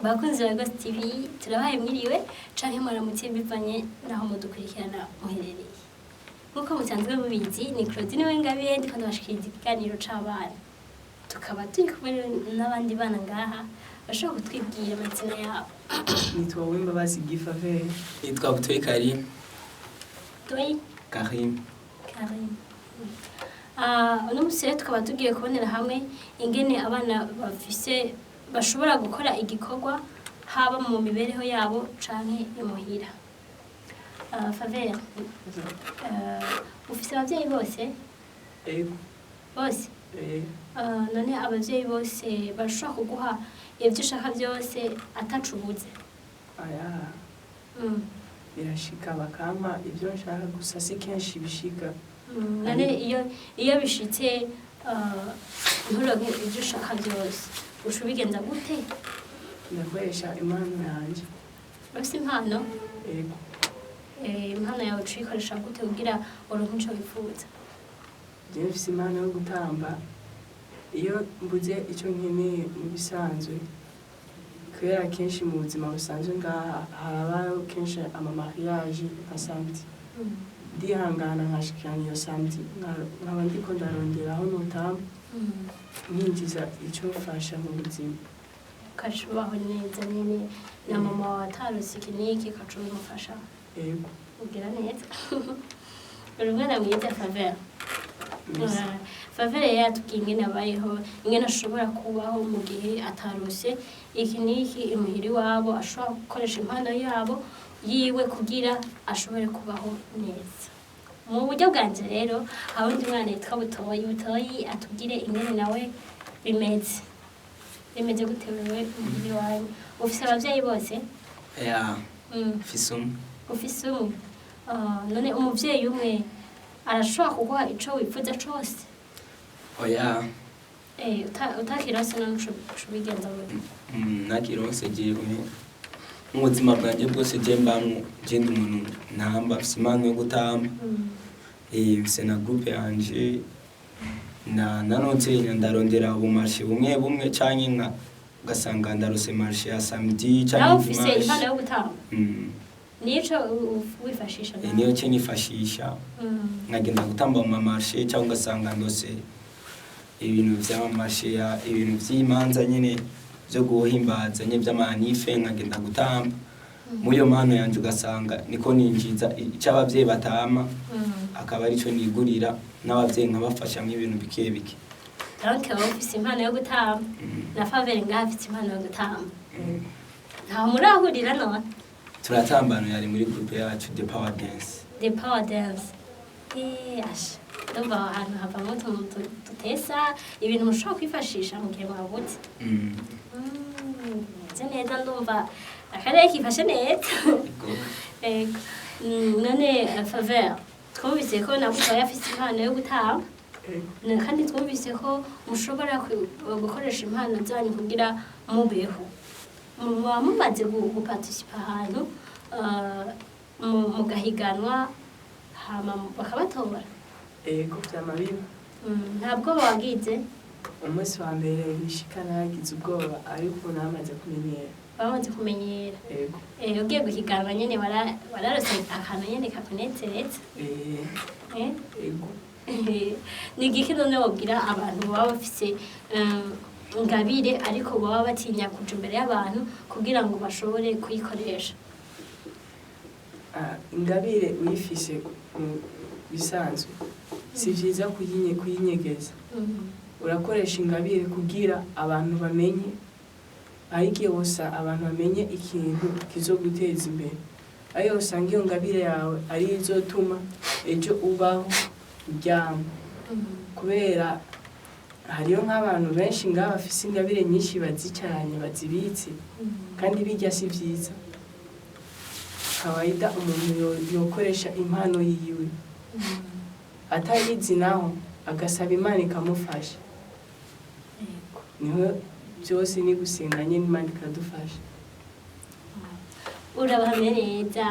bakunzi ba Ghost TV turabaye mwiriwe canke mwaramutse bivanye naho mudukurikirana muherereye nkuko musanzwe mubizi ni Claudine Wengabiye ndiko ndabashikiriza ikiganiro c'abana tukaba turi kumwe n'abandi bana ngaha bashobora kutwibwira amazina yabo. Nitwa Uwimbabazi Gifave. Nitwa Butoyi Karim. Toyi Karim. Uno musi tukaba tugiye kubonera hamwe ingene abana bafise bashobora gukora igikorwa haba mu mibereho yabo canke imuhira. Favela ufise abavyeyi bose? Bose? None abavyeyi bose bashobora kuguha ivyo ushaka vyose atacubuze? Aya. Birashika bakampa ivyo nshaka gusa si kenshi bishika. None iyo bishitse nturonke ivyo ushaka vyose ushubigenza gute? Ndakoresha impano yanje. Ufise impano? Yego. Impano yawe uyikoresha gute kugira uronke ico wifuza? Je mfise impano yo gutamba. Iyo mbuze ico nkeneye mu bisanzwe kubera kenshi mu buzima busanzwe ngaha harabaho kenshi amamariage nka samedi. Ndihangana nkashikirana iyo samedi nkaba ndiko ndaronderaho notamba ninjiza ico mfasha mu buzima. Kashubaho neza nyene na mama watarose ikiniki kacumufasha. Yego. Ugira neza. Urumwana mwiza Favela. Favela yatubwiye ingene abayeho ingene ashobora kubaho mu gihe atarose ikiniki imuhiri wabo ashobora gukoresha impano yabo yiwe kugira ashobore kubaho neza. Mu buryo bwanje rero abundi mwana yitwa Butoyi atubwire ingene nawe bimeze. Bimeze gute wewe umuhiri wawe? Ufise abavyeyi bose? Ya. Fisum. Ufise umwe? None umuvyeyi umwe arashobora kuguha ico wifuza cose? Oya. Utakirose none ubigenza gute? Nakirose jewe mu buzima bwanje bwose je mbamwo je ndi umuntu ntamba afise impano yo gutamba. Bise na groupe yanje nanotse ndarondera ubumarché bumwe canke nka ugasanga ndarose marché ya samedi canke nawe ufise impano yo gutamba? Nico wifashisha? Niyo cyo nifashisha. Nkagenda gutamba mu marché cyangwa ugasanga ndose ibintu vy'amamarché ya ibintu vy'imanza nyene byo guhimbaza nye by'amanife nkagenda gutamba. Muyo mpano yanje ugasanga niko ninjiza ic'abavyeyi batama akaba ari cyo nigurira n'abavyeyi nkabafasha mu ibintu bike. Donc ufise impano yo gutamba na Favela ngafite impano yo gutamba. Nta murahurira none? Turatambana yari muri groupe yacu de Power Dance. De Power Dance. Asha. Ndumva ahantu havamo tutesa ibintu mushobora kwifashisha mu gihe mwabutse. Neza ndumva akarere kifashe neza. Ego. None Favela twumvise ko nabutoya afise impano yo gutamba. Kandi twumvise ko mushobora gukoresha impano zanyu kugira mubeho. Mumaze guparticipa ahantu mugahiganwa hama bakabatora? Ego vyamabiba. Ntabwo wagize? Umunsi wa mbere bishika nagize ubwoba ariko namaze kumenyera. Bamaze kumenyera? Ego. Ugiye guhiganwa nyene wararose akantu nyene kakunezereza? Ego. Ni igiki none wobwira abantu baba bafise ingabire ariko baba batinya kuja imbere y'abantu kugira ngo bashobore kuyikoresha? Ingabire uyifise bisanzwe si vyiza kuyinyegeza. Urakoresha ingabire kugira abantu bamenye ahigiye wose abantu bamenye ikintu kizoguteza imbere. Ayo usanga iyo ngabire yawe ari izotuma ejo ubaho uryama. Kubera hariyo nk'abantu benshi ngaha bafise ingabire nyinshi bazicaranye bazibitse kandi bijya si vyiza. Kawaida umuntu yokoresha impano yiwe atayizi naho agasaba Imana ikamufasha. Niho byose ni gusenga nyene Imana ikadufasha. urabamereza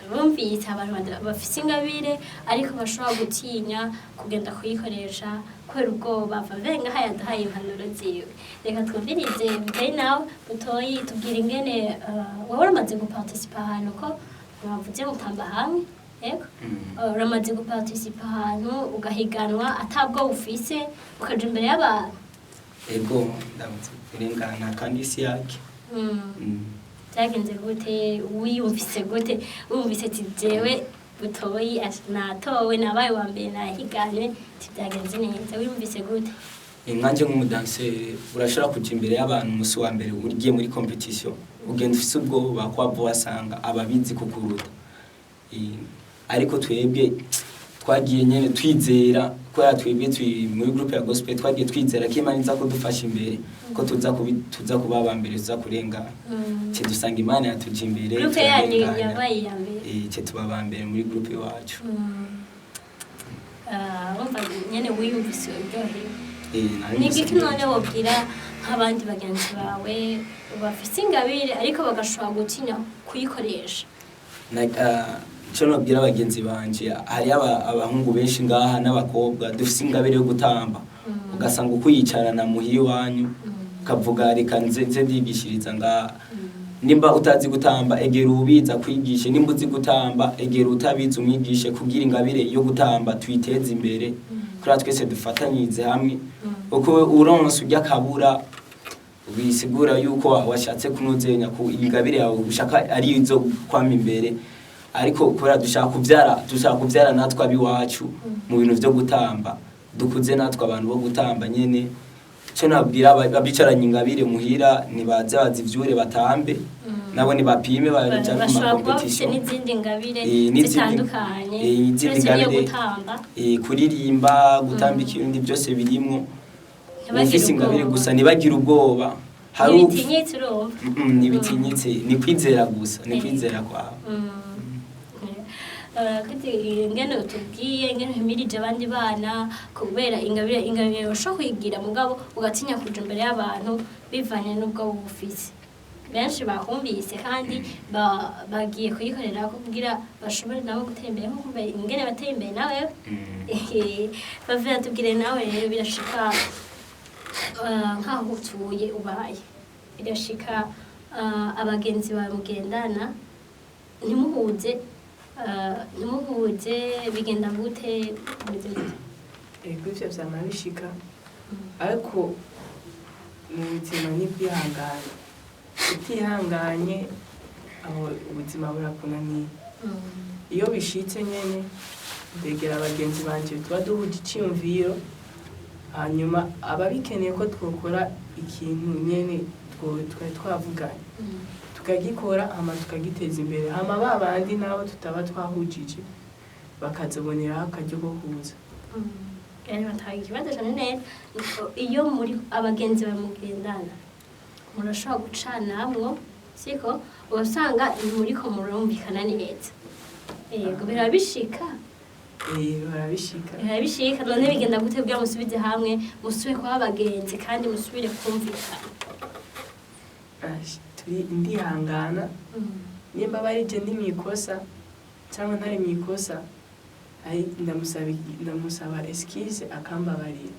bumvise abantu bafise ingabire ariko bashobora gutinya kugenda kuyikoresha kubera ubwoba venga hayadahaye impanuro ziwe reka twumvirize bitewe nawe butoyi tubwira ingene wowe uramaze guparticipa ahantu ko mwavuze mutamba hamwe yego uramaze guparticipa ahantu ugahiganwa atabwo ufise ukaja imbere y'abantu ego ndamaze kurengana kandi isi yake byagenze gute wiyumvise gute wumvise ati jewe butoyi natowe nabaye wa mbere nahiganye byagenze neza wiyumvise gute nkanje nk'umudanseri urashobora kuja imbere y'abantu umunsi wa mbere ugiye muri competition ugenda ufise ubwoba ko wava wasanga ababizi kukuruta ariko twebwe twagiye nyene twizera kubera twebwe turi muri groupe ya gospel twagiye twizera ko Imana iza kudufasha imbere ko tuza kuba aba mbere tuza kurengana dusanga Imana yatuje imbere groupe yanyu yabaye ya mbere tuba aba mbere muri groupe wacu wumva nyene wiyumvise uryohewe nigiki none wobwira nk'abandi bagenzi bawe bafise ingabire ariko bagashobora gutinya kuyikoresha icyo nabwira abagenzi banje hari abahungu benshi ngaha n'abakobwa dufise ingabire yo gutamba ugasanga uko yicarana muhiri wanyu ukavuga reka nze ndigishiriza ngaha nimba utazi gutamba egera ubiza kwigishe nimba uzi gutamba egera utabizi umwigishe kugira ingabire yo gutamba tuyiteze imbere kuri twese dufatanyirize hamwe uko uronse ujya kabura wisigura yuko washatse kunuzenya ku ingabire yawe ushaka ari izo kwama imbere ariko kubera dushaka kuvyara natwe abiwacu mu bintu byo gutamba dukuze natwe abantu bo gutamba nyene cyo nabwira abicaranye ingabire muhira nibaze bazivyure batambe nabo ni bapime baje mu competition n'izindi ngabire zitandukanye izindi ngabire kuririmba gutamba ikindi byose birimwo ufise ingabire gusa nibagira ubwoba hari ibitinyitse n'ibitinyitse ni kwizera gusa ni kwizera kwawe ingene utubwiye ingene himirije abandi bana kubera ingabire ushobora kuyigira mugabo ugatinya kuja imbere y'abantu bivanye n'ubwo bufise benshi bahumvise kandi bagiye kuyikorera kugira bashobore nabo gutera imbere nko kubera ingene bateye imbere nawe bavira tubwire nawe rero birashika nkaho utuye ubaye birashika abagenzi bawe mugendana ntimuhuze bigenda gute ivyo vyama bishika ariko mu buzima ni kwihangana utihanganye aho ubuzima burakunaniye iyo bishitse nyene ndegera abagenzi banje tuba duhuje iciyumviro hanyuma ababikeneye ko twokora ikintu nyene twari twavuganye tukagikora hama tukagiteza imbere hama babandi nabo tutaba twahujije bakazaboneraho akaryo ko kuza ikibazo cyane neza iyo muri abagenzi bamugendana murashobora gucanamwo siko usanga muriko murumvikana neza yego birabishika birabishika none bigenda gute kugira musubize hamwe musubire kuba abagenzi kandi musubire kumvikana ndihangana nimba barije ndi mwikosa cyangwa ntari mwikosa ndamusaba excuse akambabarira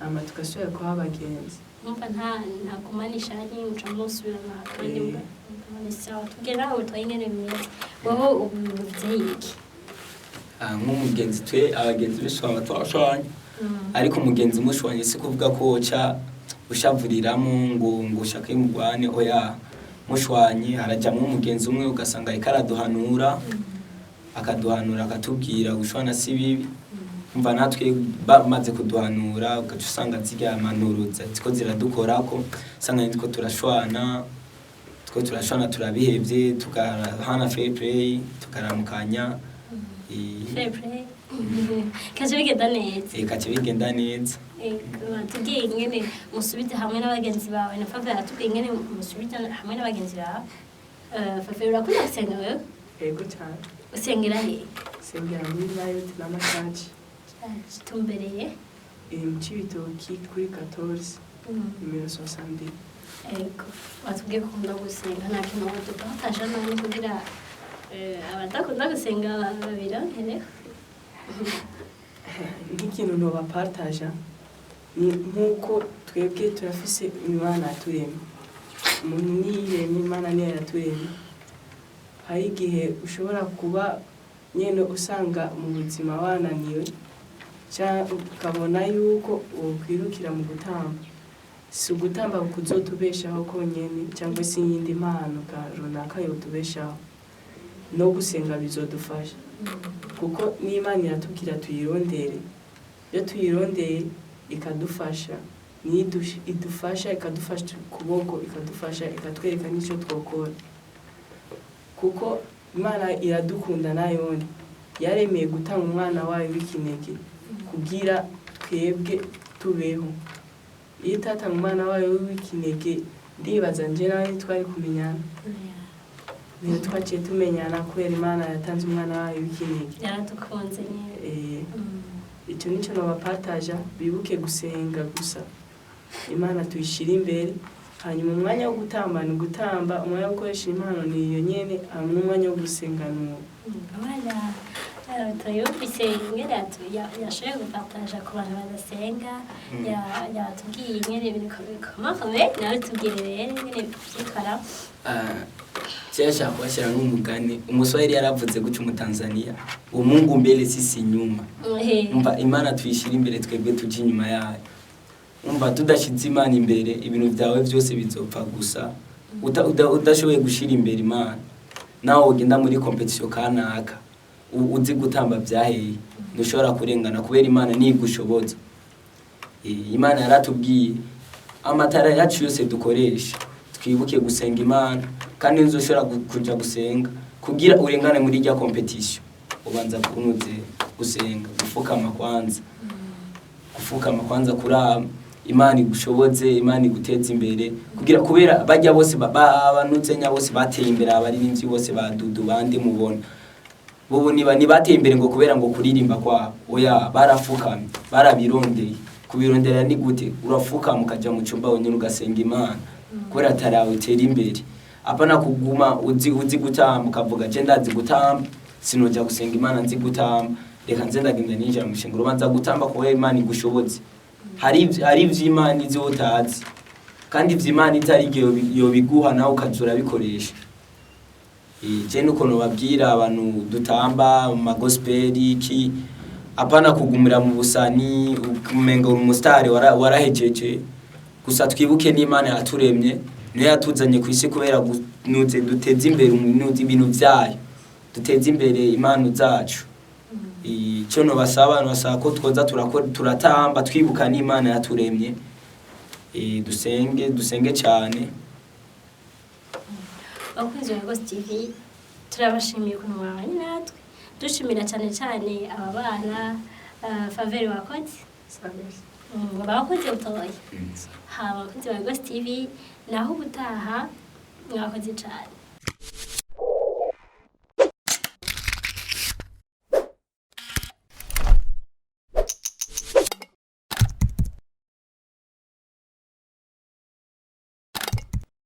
hama tugasubira kuba abagenzi numva nta kumanisha ari muca musubirana kandi sawa tugera aho twayingene bimeze wowe ubivuze iki nk'umugenzi twe abagenzi bishobora twashanye ariko umugenzi mushwanye si kuvuga ko ushavuriramo ngo ushake mugwane oya mushwanye harajamwe umugenzi umwe ugasanga ikaraduhanura akaduhanura akatubwira gushwana si bibi umva natwe bamaze kuduhanura ugaca usanga zirya manuro ziko ziradukorako usanga nitwo turashwana turabihevye tukahana fair play tukaramukanya fair play kaje bigenda neza tugiye ingene musubize hamwe n'abagenzi bawe na Favela tugiye ingene musubize hamwe n'abagenzi bawe Favela urakunda gusenga wewe yego cyane usengera he sengera muri Light na Masaji tumbereye mu Cibitoki kuri 14 numero 62 ego batubwiye gukunda gusenga nta kintu dupatasha none kugira abadakunda gusenga babironkereho nk'ikintu ntobapartaja ni nk'uko twebwe turafise imana yaturemye umuntu niyiremye imana niyo yaturemye hari igihe ushobora kuba nyene usanga mu buzima wananiwe cyangwa ukabona yuko wokwirukira mu gutamba si ugutamba kuzotubeshaho konyene cyangwa se iyindi mpano runaka yotubeshaho no gusenga bizodufasha kuko n'Imana iratubwira tuyirondere iyo tuyirondeye ikadufasha idufasha ikadufasha kuboko ikadufasha ikatwereka n'icyo twokora kuko Imana iradukunda nayone yaremeye gutanga umwana wayo w'ikinege kugira twebwe tubeho iyo itatanga umwana wayo w'ikinege ndibaza nje nawe twari kumenyana niyo twaciye tumenyana kubera Imana yatanze umwana wayo w'ikinege yaradukunze nyine icyo nicyo nabapataja bibuke gusenga gusa Imana tuyishira imbere hanyuma umwanya wo gutamba ni gutamba umwanya wo gukoresha impano ni iyo nyene hamwe n'umwanya wo gusenga n'uwo abana tuyumvise ingene yashoboye gupataja ku bantu badasenga yatubwiye ingene ibintu bikomakomeye nawe tubwire rero ingene byitwara Chesha kuashira n'umugani umuswahili yaravuze guca umutanzania umungu mbele sisi nyuma umva Imana tuyishira imbere twebwe tuje inyuma yayo umva tudashize Imana imbere ibintu byawe byose bizopfa gusa udashoboye gushira imbere Imana naho ugenda muri competition kanaka uzi gutamba byaheye ntushobora kurengana kubera Imana nigushoboza Imana yaratubwiye amatara yacu yose dukoresha twibuke gusenga Imana kandi nzoshobora kuja gusenga kugira urengane muri rya competition ubanza kunuze gusenga gufukama kwanza kura Imana igushoboze Imana iguteza imbere kugira kubera bajya bose abanutse nya bose bateye imbere abaririmbyi bose badudu bande mubona bobo niba bateye imbere ngo kubera ngo kuririmba kwa oya barafukamye barabirondeye kubirondera ni gute urafukama ukaja mu cyumba wenyine ugasenga Imana kubera tarawe tera imbere apana kuguma uzi gutamba ukavuga je ndazi gutamba sinoja gusenga Imana nzi gutamba reka nze ndagenda ninjira mu shingiro banza gutamba kubera Imana igushoboze hari ivy'Imana izi utazi kandi ivy'Imana itarige yo biguha nawe ukazura bikoresha je nuko no babwira abantu dutamba mu gospel iki apana kugumira mu busani umenga umustari warahejeje gusa twibuke n'Imana yaturemye niyo yatuzanye ku isi kubera nuze duteze imbere ibintu byayo duteze imbere impano zacu icyo no basaba ko twoza turatamba twibuka n'Imana yaturemye dusenge cyane abakunzi ba Ghost TV turabashimiye ku mwanya natwe dushimira cyane aba bana Faveri wakoze bakoze utoye abakunzi ba Ghost TV naho ubutaha mwakoze cyane